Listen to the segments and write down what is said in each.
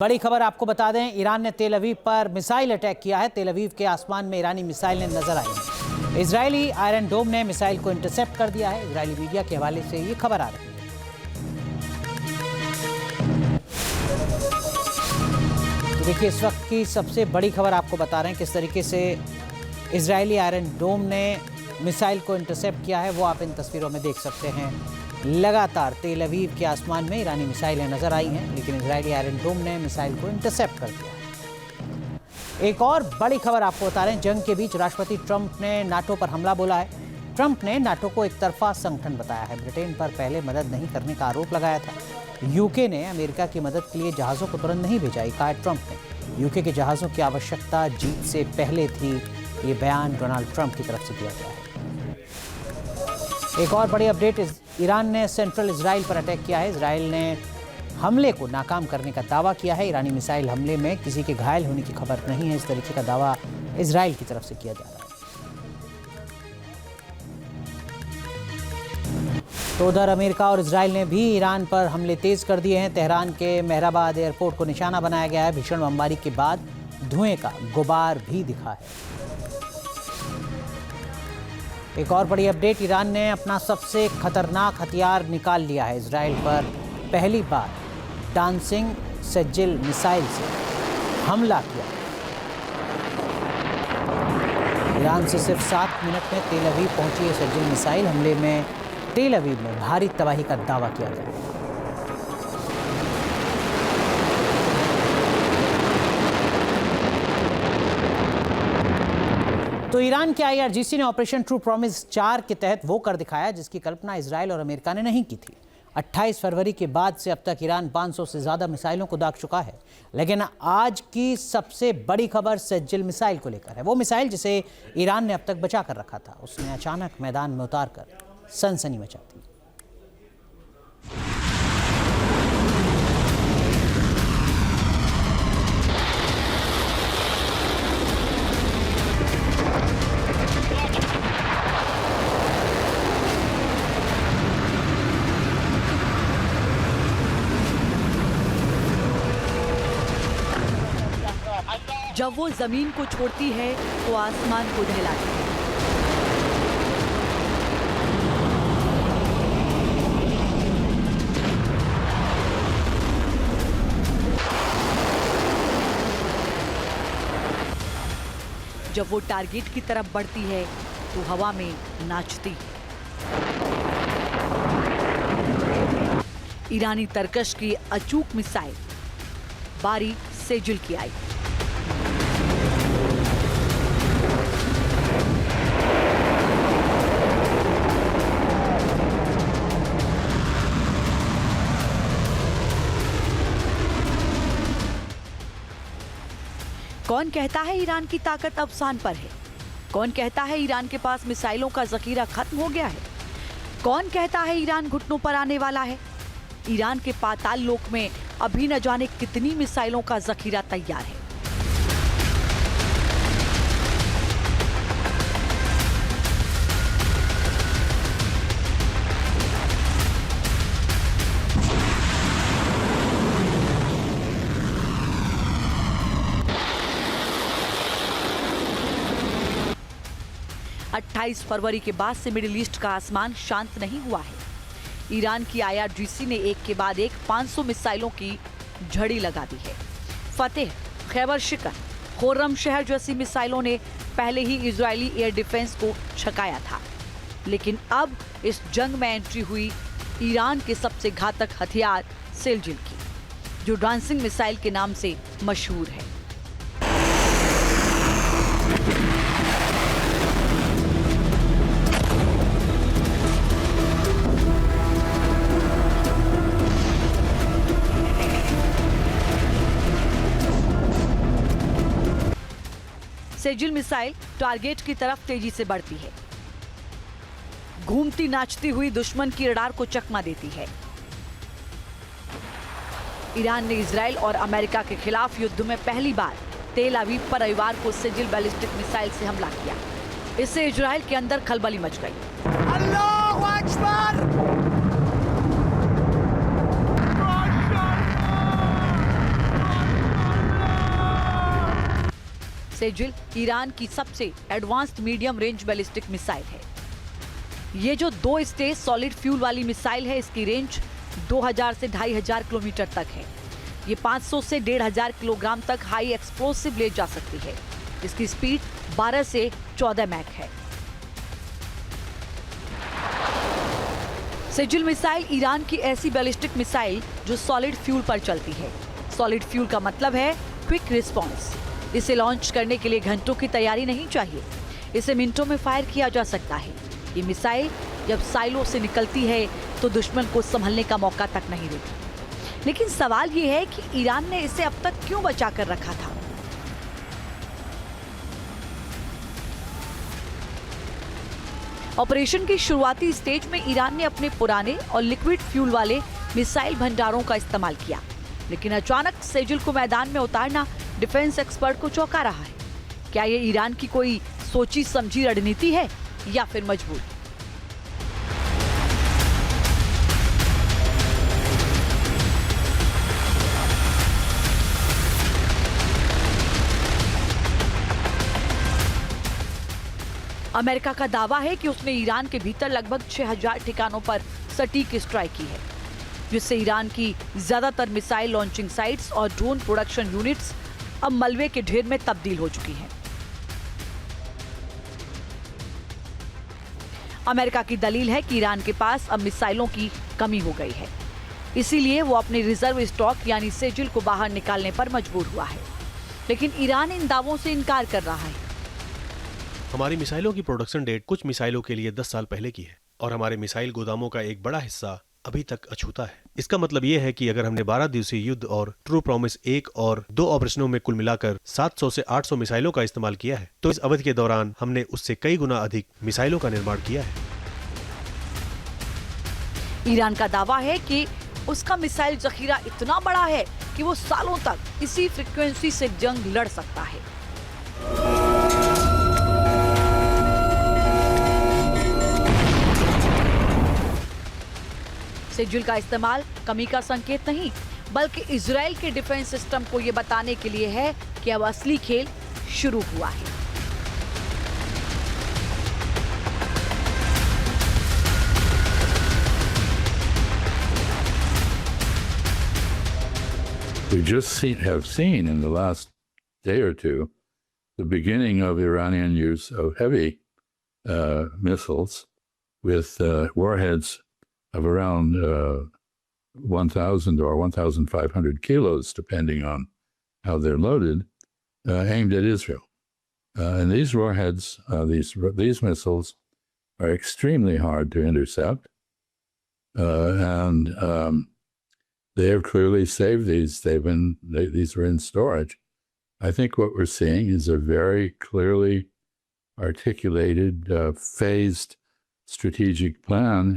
बड़ी खबर आपको बता दें, ईरान ने तेल अवीव पर मिसाइल अटैक किया है। तेल अवीव के आसमान में ईरानी मिसाइलें नजर आई हैं। इजरायली आयरन डोम ने मिसाइल को इंटरसेप्ट कर दिया है। इजरायली मीडिया के हवाले से ये खबर आ रही है। तो देखिए, इस वक्त की सबसे बड़ी खबर आपको बता रहे हैं किस तरीके से इजरायली आयरन डोम ने मिसाइल को इंटरसेप्ट किया है, वो आप इन तस्वीरों में देख सकते हैं। लगातार तेल अवीव के आसमान में ईरानी मिसाइलें नजर आई हैं, लेकिन इजरायली आयरन डोम ने मिसाइल को इंटरसेप्ट कर दिया है। एक और बड़ी खबर आपको बता रहे हैं, जंग के बीच राष्ट्रपति ट्रंप ने नाटो पर हमला बोला है। ट्रंप ने नाटो को एक तरफा संगठन बताया है। ब्रिटेन पर पहले मदद नहीं करने का आरोप लगाया था। यूके ने अमेरिका की मदद के लिए जहाजों को तुरंत नहीं भेजा, कहा है ट्रंप ने। यूके के जहाजों की आवश्यकता जीत से पहले थी। ये बयान डोनाल्ड ट्रंप की तरफ से दिया गया है। एक और बड़ी अपडेट, ईरान ने सेंट्रल इजराइल पर अटैक किया है। इजराइल ने हमले को नाकाम करने का दावा किया है। ईरानी मिसाइल हमले में किसी के घायल होने की खबर नहीं है। इस तरीके का दावा इजराइल की तरफ से किया जा रहा है। तो उधर अमेरिका और इजराइल ने भी ईरान पर हमले तेज कर दिए हैं। तेहरान के मेहराबाद एयरपोर्ट को निशाना बनाया गया है। भीषण बमबारी के बाद धुएं का गुबार भी दिखा है। एक और बड़ी अपडेट, ईरान ने अपना सबसे खतरनाक हथियार निकाल लिया है। इजराइल पर पहली बार डांसिंग सेजिल मिसाइल से हमला किया। ईरान से सिर्फ 7 मिनट में तेल अवीव पहुंची है सेजिल मिसाइल। हमले में तेल अवीव में भारी तबाही का दावा किया गया है। तो ईरान के IRGC ने ऑपरेशन ट्रू प्रॉमिस 4 के तहत वो कर दिखाया जिसकी कल्पना इजराइल और अमेरिका ने नहीं की थी। 28 फरवरी के बाद से अब तक ईरान 500 से ज्यादा मिसाइलों को दाग चुका है। लेकिन आज की सबसे बड़ी खबर सेजिल मिसाइल को लेकर है। वो मिसाइल जिसे ईरान ने अब तक बचा कर रखा था, उसने अचानक मैदान में उतार कर सनसनी मचा दी। जब वो जमीन को छोड़ती है तो आसमान को दहलाती है। जब वो टारगेट की तरफ बढ़ती है तो हवा में नाचती है। ईरानी तरकश की अचूक मिसाइल बारी सेजिल की आई। कौन कहता है ईरान की ताकत अवसान पर है? कौन कहता है ईरान के पास मिसाइलों का जखीरा खत्म हो गया है? कौन कहता है ईरान घुटनों पर आने वाला है? ईरान के पाताल लोक में अभी न जाने कितनी मिसाइलों का जखीरा तैयार है। अट्ठाईस फरवरी के बाद से मिडिल ईस्ट का आसमान शांत नहीं हुआ है। ईरान की IRGC ने एक के बाद एक 500 मिसाइलों की झड़ी लगा दी है। फतेह, खैबर शिकर, खुर्रम शहर जैसी मिसाइलों ने पहले ही इजरायली एयर डिफेंस को छकाया था। लेकिन अब इस जंग में एंट्री हुई ईरान के सबसे घातक हथियार सेजिल की, जो डांसिंग मिसाइल के नाम से मशहूर है। सेजिल मिसाइल टारगेट की तरफ तेजी से बढ़ती है। घूमती नाचती हुई दुश्मन की रडार को चकमा देती है। ईरान ने इजराइल और अमेरिका के खिलाफ युद्ध में पहली बार तेल अवीव पर रविवार को सेजिल बैलिस्टिक मिसाइल से हमला किया। इससे इजराइल के अंदर खलबली मच गई। अल्लाहू अकबर! सेजिल ईरान की सबसे advanced medium range ballistic missile है। ये जो 2 स्टेज सॉलिड फ्यूल वाली मिसाइल है, इसकी रेंज 2000 से 2500 किलोमीटर तक है। ये 500 से 1500 किलोग्राम तक हाई एक्सप्लोसिव ले जा सकती है। इसकी स्पीड 12 से 14 मैक है। सेजिल मिसाइल ईरान की ऐसी बैलिस्टिक मिसाइल जो सॉलिड फ्यूल पर चलती है। सॉलिड फ्यूल का मतलब है क्विक रिस्पॉन्स। इसे लॉन्च करने के लिए घंटों की तैयारी नहीं चाहिए, इसे मिनटों में फायर किया जा सकता है। ये मिसाइल जब साइलो से निकलती है तो दुश्मन को संभलने का मौका तक नहीं देती। लेकिन सवाल ये है कि ईरान ने इसे अब तक क्यों बचा कर रखा था? ऑपरेशन की शुरुआती स्टेज में ईरान ने अपने पुराने और लिक्विड फ्यूल वाले मिसाइल भंडारों का इस्तेमाल किया, लेकिन अचानक सेजिल को मैदान में उतारना डिफेंस एक्सपर्ट को चौंका रहा है। क्या ये ईरान की कोई सोची समझी रणनीति है या फिर मजबूरी? अमेरिका का दावा है कि उसने ईरान के भीतर लगभग 6000 ठिकानों पर सटीक स्ट्राइक की है, जिससे ईरान की ज्यादातर मिसाइल लॉन्चिंग साइट्स और ड्रोन प्रोडक्शन यूनिट्स अब मलबे के ढेर में तब्दील हो चुकी हैं। अमेरिका की दलील है कि ईरान के पास अब मिसाइलों की कमी हो गई है, इसीलिए वो अपने रिजर्व स्टॉक यानी सेजिल को बाहर निकालने पर मजबूर हुआ है। लेकिन ईरान इन दावों से इनकार कर रहा है। हमारी मिसाइलों की प्रोडक्शन डेट कुछ मिसाइलों के लिए 10 साल पहले की है और हमारे मिसाइल गोदामों का एक बड़ा हिस्सा अभी तक अछूता है। इसका मतलब ये है कि अगर हमने 12 दिवसीय युद्ध और ट्रू प्रॉमिस 1 और 2 ऑपरेशनों में कुल मिलाकर 700 से 800 मिसाइलों का इस्तेमाल किया है, तो इस अवधि के दौरान हमने उससे कई गुना अधिक मिसाइलों का निर्माण किया है। ईरान का दावा है कि उसका मिसाइल जखीरा इतना बड़ा है कि वो सालों तक इसी फ्रीक्वेंसी से जंग लड़ सकता है। सेजिल का इस्तेमाल कमी का संकेत नहीं, बल्कि इजराइल के डिफेंस सिस्टम को यह बताने के लिए है कि अब असली खेल शुरू हुआ है। We just have seen in the last day or two the beginning of Iranian use of heavy missiles with warheads of around 1,000 or 1,500 kilos, depending on how they're loaded, aimed at Israel. And these warheads, these missiles, are extremely hard to intercept, and they have clearly saved these. These were in storage. I think what we're seeing is a very clearly articulated, phased strategic plan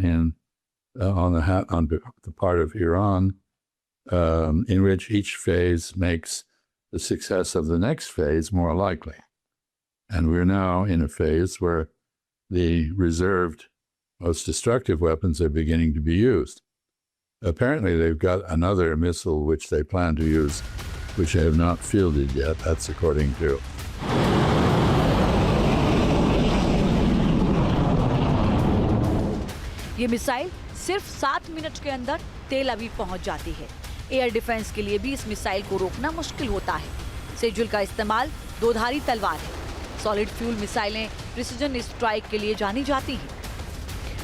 on the part of Iran, in which each phase makes the success of the next phase more likely. And we're now in a phase where the reserved, most destructive weapons are beginning to be used. Apparently, they've got another missile which they plan to use, which they have not fielded yet. That's according to. ये missile सिर्फ 7 minute के अंदर तेल अवीव पहुंच जाती है। Air defence के लिए भी इस मिसाइल को रोकना मुश्किल होता है। सेजुल का इस्तेमाल दोधारी तलवार है। सॉलिड फ्यूल मिसाइलें प्रिसिजन स्ट्राइक के लिए जानी जाती हैं।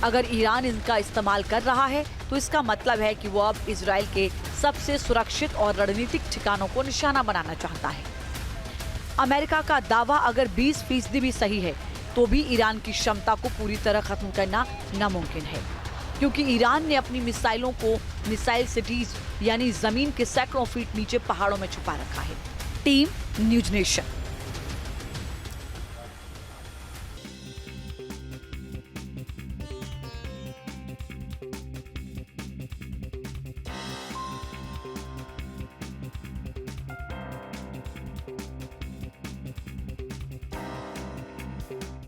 अगर ईरान इनका इस्तेमाल कर रहा है तो इसका मतलब है कि वो अब इजराइल के सबसे सुरक्षित और रणनीतिक ठिकानों को निशाना बनाना चाहता है। अमेरिका का दावा अगर 20% भी सही है तो भी ईरान की क्षमता को पूरी तरह खत्म करना नामुमकिन है, क्योंकि ईरान ने अपनी मिसाइलों को मिसाइल सिटीज यानी जमीन के सैकड़ों फीट नीचे पहाड़ों में छुपा रखा है। Team news nation.